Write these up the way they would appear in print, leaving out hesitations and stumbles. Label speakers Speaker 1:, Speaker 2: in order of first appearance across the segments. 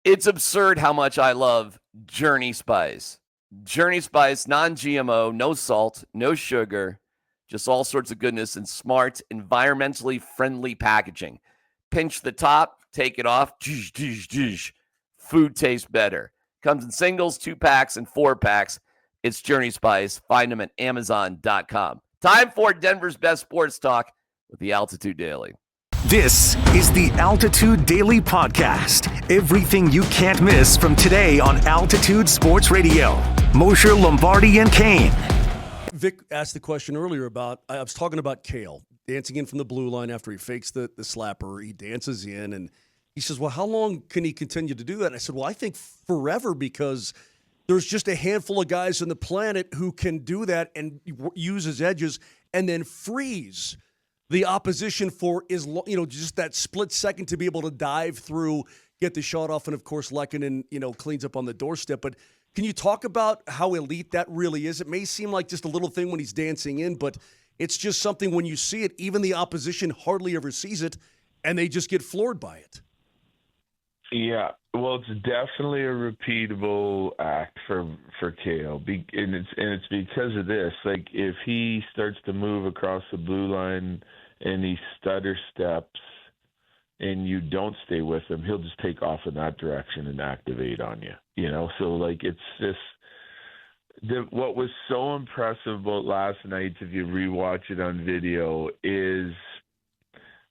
Speaker 1: It's absurd how much I love Journey Spice. Journey Spice, non-GMO, no salt, no sugar, just all sorts of goodness and smart, environmentally friendly packaging. Pinch the top, take it off. Food tastes better. Comes in singles, 2-packs, and 4-packs. It's Journey Spice. Find them at Amazon.com. Time for Denver's best sports talk with the Altitude Daily.
Speaker 2: This is the Altitude Daily Podcast. Everything you can't miss from today on Altitude Sports Radio. Mosher, Lombardi, and Kane.
Speaker 3: Vic asked the question earlier about, I was talking about Cale dancing in from the blue line after he fakes the slapper. He dances in, and he says, well, how long can he continue to do that? And I said, well, I think forever, because there's just a handful of guys on the planet who can do that and use his edges and then freeze the opposition for just that split second to be able to dive through, get the shot off, and of course Lehkonen, cleans up on the doorstep. But can you talk about how elite that really is? It may seem like just a little thing when he's dancing in, but it's just something when you see it, even the opposition hardly ever sees it, and they just get floored by it.
Speaker 4: Yeah, well, it's definitely a repeatable act for Cale, and it's because of this. Like, if he starts to move across the blue line and he stutter steps, and you don't stay with him, he'll just take off in that direction and activate on you. So like it's just what was so impressive about last night, if you rewatch it on video, is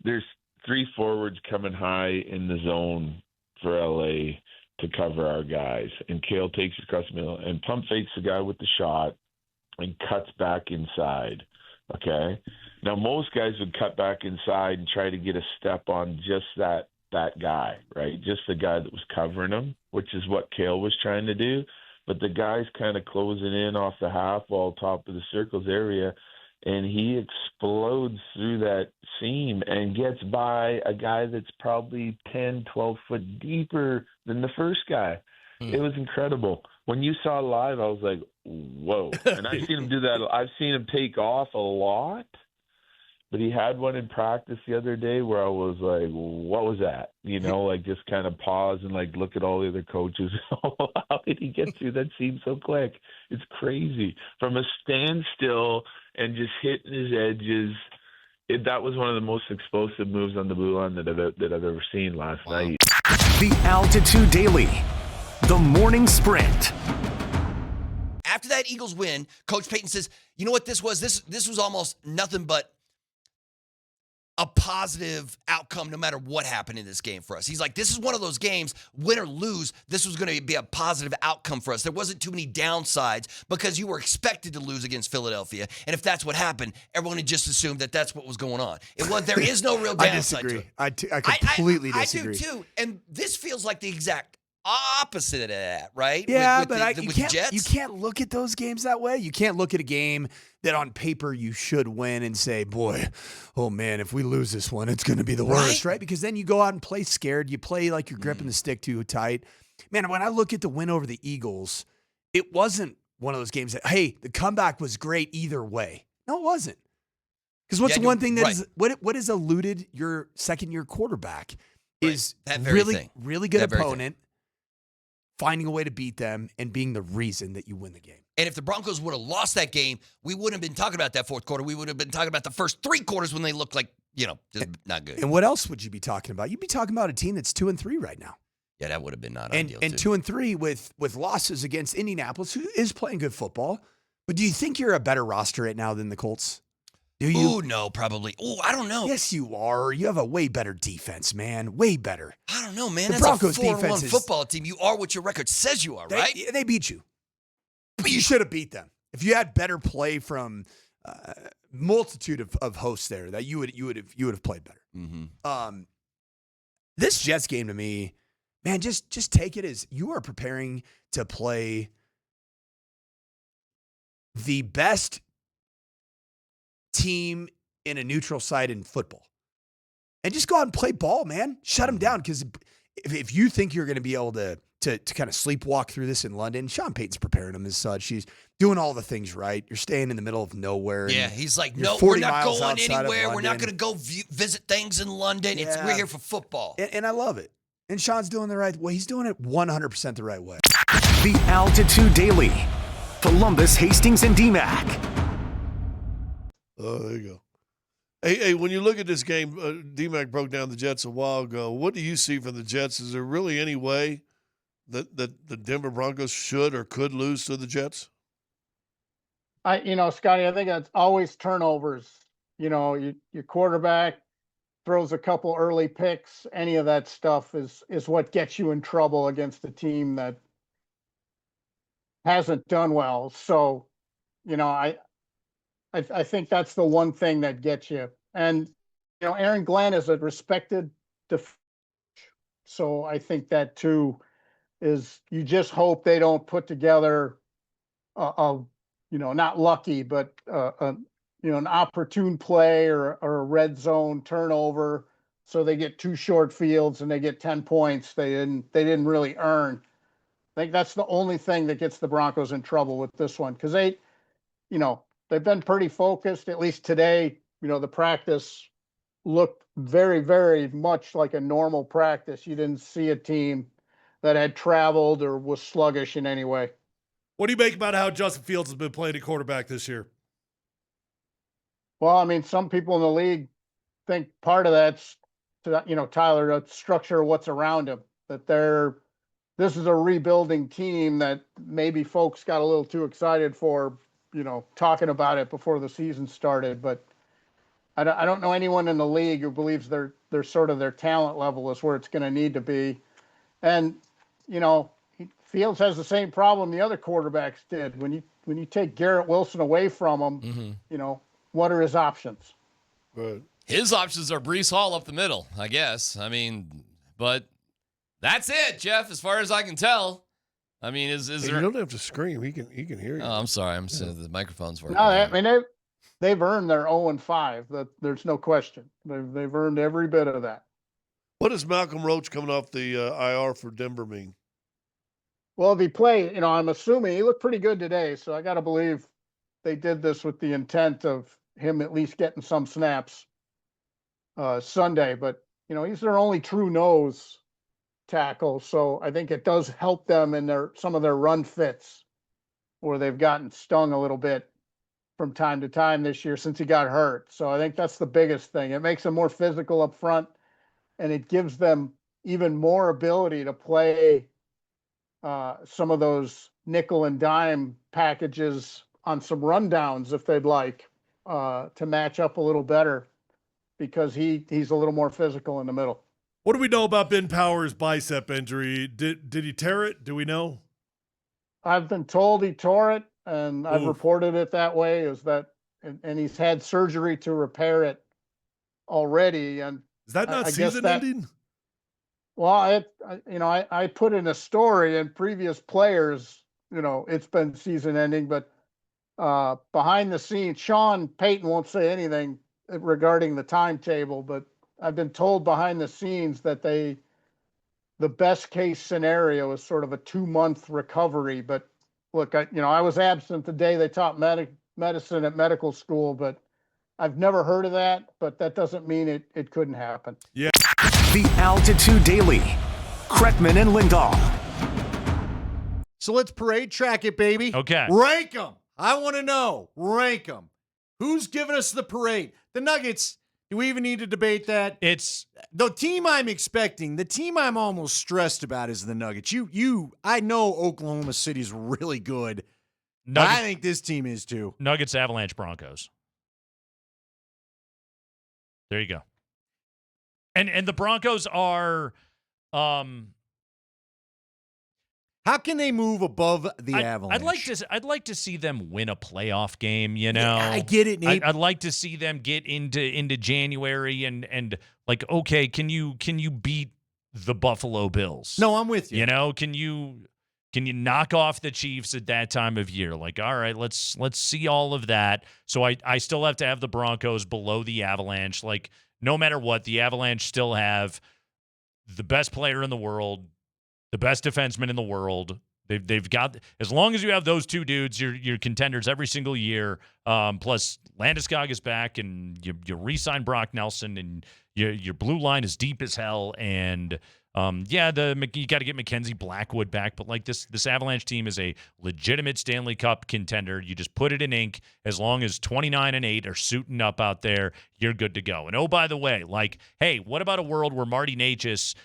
Speaker 4: there's 3 forwards coming high in the zone for LA to cover our guys, and Cale takes it across the middle and pump fakes the guy with the shot and cuts back inside. Okay, now most guys would cut back inside and try to get a step on just that guy, right? Just the guy that was covering him, which is what Cale was trying to do. But the guy's kind of closing in off the half wall, top of the circles area, and he explodes through that seam and gets by a guy that's probably 10, 12 foot deeper than the first guy. It was incredible. When you saw it live, I was like, whoa. And I've seen him do that. I've seen him take off a lot, but he had one in practice the other day where I was like, what was that? Like just kind of pause and like look at all the other coaches. How did he get through that seam so quick? It's crazy. From a standstill and just hitting his edges. That was one of the most explosive moves on the blue line that I've ever seen last night.
Speaker 2: The Altitude Daily, the morning sprint.
Speaker 5: After that Eagles win, Coach Payton says, you know what this was? This was almost nothing but a positive outcome no matter what happened in this game for us. He's like, this is one of those games, win or lose, this was going to be a positive outcome for us. There wasn't too many downsides because you were expected to lose against Philadelphia. And if that's what happened, everyone had just assumed that that's what was going on. There is no real downside to it.
Speaker 6: I completely disagree.
Speaker 5: I do too. And this feels like the exact opposite of that, right?
Speaker 6: Yeah,
Speaker 5: you
Speaker 6: can't look at those games that way. You can't look at a game that on paper you should win and say, boy, oh man, if we lose this one, it's going to be the worst, right? Because then you go out and play scared. You play like you're gripping the stick too tight. Man, when I look at the win over the Eagles, it wasn't one of those games that, hey, the comeback was great either way. No, it wasn't. Because what's the one thing that is what has eluded your second-year quarterback is
Speaker 5: that very
Speaker 6: really good opponent, finding a way to beat them and being the reason that you win the game.
Speaker 5: And if the Broncos would have lost that game, we wouldn't have been talking about that fourth quarter. We would have been talking about the first 3 quarters when they looked like, just not good.
Speaker 6: And what else would you be talking about? You'd be talking about a team that's 2-3 right now.
Speaker 5: Yeah, that would have been not ideal.
Speaker 6: And 2-3 with losses against Indianapolis, who is playing good football. But do you think you're a better roster right now than the Colts? Do you?
Speaker 5: Ooh, no, probably. Ooh, I don't know.
Speaker 6: Yes, you are. You have a way better defense, man. Way better.
Speaker 5: I don't know, man.
Speaker 6: The
Speaker 5: That's
Speaker 6: Broncos
Speaker 5: a 4-1
Speaker 6: defense
Speaker 5: football team. You are what your record says you are, right?
Speaker 6: They beat you. But you should have beat them. If you had better play from multitude of hosts there, that you would have played better.
Speaker 5: Mm-hmm.
Speaker 6: This Jets game to me, man, just take it as you are preparing to play the best team in a neutral site in football. And just go out and play ball, man. Shut them down, because if you think you're going to be able to kind of sleepwalk through this in London, Sean Payton's preparing them as such. He's doing all the things right. You're staying in the middle of nowhere.
Speaker 5: Yeah, he's like, no, we're not going anywhere. We're not going to go visit things in London.
Speaker 6: Yeah.
Speaker 5: We're here for football.
Speaker 6: And I love it. And Sean's doing the right way. He's doing it 100% the right way.
Speaker 2: The Altitude Daily. Columbus, Hastings, and DMAC.
Speaker 7: Oh, there you go. Hey, when you look at this game, D-Mac broke down the Jets a while ago. What do you see from the Jets? Is there really any way that the Denver Broncos should or could lose to the Jets?
Speaker 8: Scotty, I think it's always turnovers. Your quarterback throws a couple early picks. Any of that stuff is what gets you in trouble against a team that hasn't done well. So, I think that's the one thing that gets you. And, Aaron Glenn is a respected so I think that too is you just hope they don't put together not lucky, but an opportune play or a red zone turnover. So they get 2 short fields and they get 10 points they didn't really earn. I think that's the only thing that gets the Broncos in trouble with this one, because they've been pretty focused. At least today, the practice looked very, very much like a normal practice. You didn't see a team that had traveled or was sluggish in any way.
Speaker 9: What do you make about how Justin Fields has been playing at quarterback this year?
Speaker 8: Well, I mean, some people in the league think part of that's, Tyler, the structure of what's around him, that this is a rebuilding team that maybe folks got a little too excited for, talking about it before the season started. But I don't know anyone in the league who believes their sort of their talent level is where it's going to need to be. And, Fields has the same problem the other quarterbacks did. When you take Garrett Wilson away from him, what are his options?
Speaker 7: Right.
Speaker 1: His options are Breece Hall up the middle, I guess. I mean, but that's it, Jeff, as far as I can tell. I mean, is there?
Speaker 7: You don't have to scream. He can hear you.
Speaker 1: Oh, I'm sorry. The microphone's working.
Speaker 8: No, I mean they've earned their 0-5. There's no question. They've earned every bit of that.
Speaker 7: What does Malcolm Roach coming off the IR for Denver mean?
Speaker 8: Well, if he played, I'm assuming he looked pretty good today. So I got to believe they did this with the intent of him at least getting some snaps Sunday. But he's their only true nose tackle, so I think it does help them in some of their run fits where they've gotten stung a little bit from time to time this year since he got hurt. So I think that's the biggest thing. It makes them more physical up front, and it gives them even more ability to play some of those nickel and dime packages on some rundowns if they'd like to match up a little better, because he's a little more physical in the middle.
Speaker 9: What do we know about Ben Powers' bicep injury? Did he tear it? Do we know?
Speaker 8: I've been told he tore it, and I've reported it that way. And he's had surgery to repair it already. And
Speaker 9: is that not season ending?
Speaker 8: Well, I put in a story, and previous players, it's been season ending, but behind the scenes, Sean Payton won't say anything regarding the timetable, but I've been told behind the scenes that the best case scenario is sort of a 2-month recovery. But look, I was absent the day they taught medicine at medical school, but I've never heard of that, but that doesn't mean it couldn't happen.
Speaker 9: Yeah.
Speaker 2: The Altitude Daily. Kretman and Lindahl.
Speaker 10: So let's parade track it, baby.
Speaker 11: Okay.
Speaker 10: Rank them. I want to know. Rank them. Who's giving us the parade? The Nuggets. Do we even need to debate that?
Speaker 11: It's
Speaker 10: the team I'm expecting. The team I'm almost stressed about is the Nuggets. I know Oklahoma City's really good. I think this team is too.
Speaker 11: Nuggets, Avalanche, Broncos. There you go. And the Broncos are
Speaker 10: how can they move above the Avalanche?
Speaker 11: I'd like to see them win a playoff game, Yeah,
Speaker 10: I get it, Nate.
Speaker 11: I'd like to see them get into January and like, okay, can you beat the Buffalo Bills?
Speaker 10: No, I'm with you.
Speaker 11: Can you knock off the Chiefs at that time of year? Like, all right, let's see all of that. So I still have to have the Broncos below the Avalanche. Like, no matter what, the Avalanche still have the best player in the world, the best defenseman in the world. They've got, as long as you have those two dudes, you're contenders every single year. Plus Landeskog is back, and you re-sign Brock Nelson, and your blue line is deep as hell. And you got to get Mackenzie Blackwood back, but like this Avalanche team is a legitimate Stanley Cup contender. You just put it in ink. As long as 29-8 are suiting up out there, you're good to go. And oh, by the way, like, hey, what about a world where Marty Necas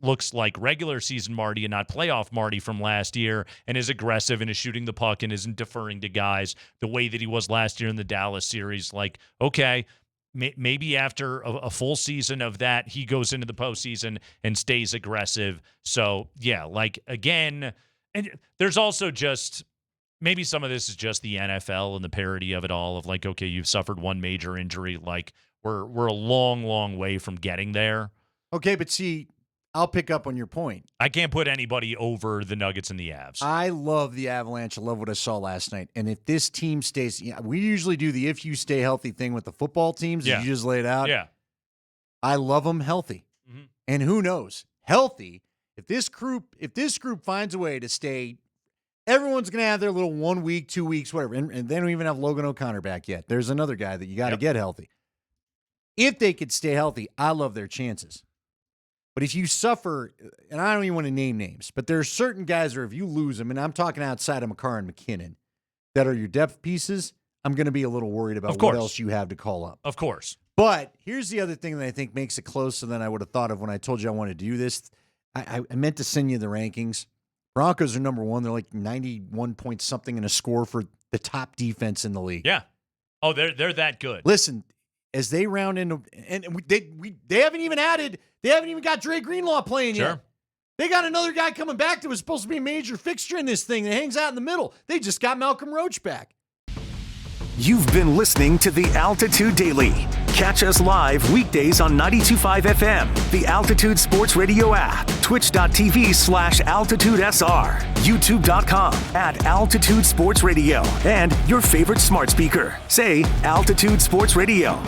Speaker 11: looks like regular season Marty and not playoff Marty from last year, and is aggressive and is shooting the puck and isn't deferring to guys the way that he was last year in the Dallas series? Like, okay, maybe after a full season of that, he goes into the postseason and stays aggressive. So, yeah, like, again, and there's also just maybe some of this is just the NFL and the parody of it all of like, okay, you've suffered one major injury. Like, we're a long, long way from getting there.
Speaker 10: Okay, but see, I'll pick up on your point.
Speaker 11: I can't put anybody over the Nuggets and the Avs.
Speaker 10: I love the Avalanche. I love what I saw last night. And if this team stays, we usually do the if you stay healthy thing with the football teams.
Speaker 11: Yeah.
Speaker 10: You just laid out.
Speaker 11: Yeah.
Speaker 10: I love them healthy.
Speaker 11: Mm-hmm.
Speaker 10: And who knows? Healthy. If this group finds a way to stay, everyone's going to have their little 1 week, 2 weeks, whatever. And they don't even have Logan O'Connor back yet. There's another guy that you got to get healthy. If they could stay healthy, I love their chances. But if you suffer, and I don't even want to name names, but there are certain guys where if you lose them, and I'm talking outside of Makar and McKinnon, that are your depth pieces, I'm going to be a little worried about what else you have to call up.
Speaker 11: Of course.
Speaker 10: But here's the other thing that I think makes it closer than I would have thought of when I told you I wanted to do this. I meant to send you the rankings. Broncos are number 1. They're like 91 point something in a score for the top defense in the league.
Speaker 11: Yeah. Oh, they're that good.
Speaker 10: Listen, as they round into, and they haven't even added. They haven't even got Dre Greenlaw playing yet. They got another guy coming back that was supposed to be a major fixture in this thing that hangs out in the middle. They just got Malcolm Roach back.
Speaker 2: You've been listening to the Altitude Daily. Catch us live weekdays on 92.5 FM, the Altitude Sports Radio app, twitch.tv/AltitudeSR, youtube.com @Altitude Sports Radio, and your favorite smart speaker. Say Altitude Sports Radio.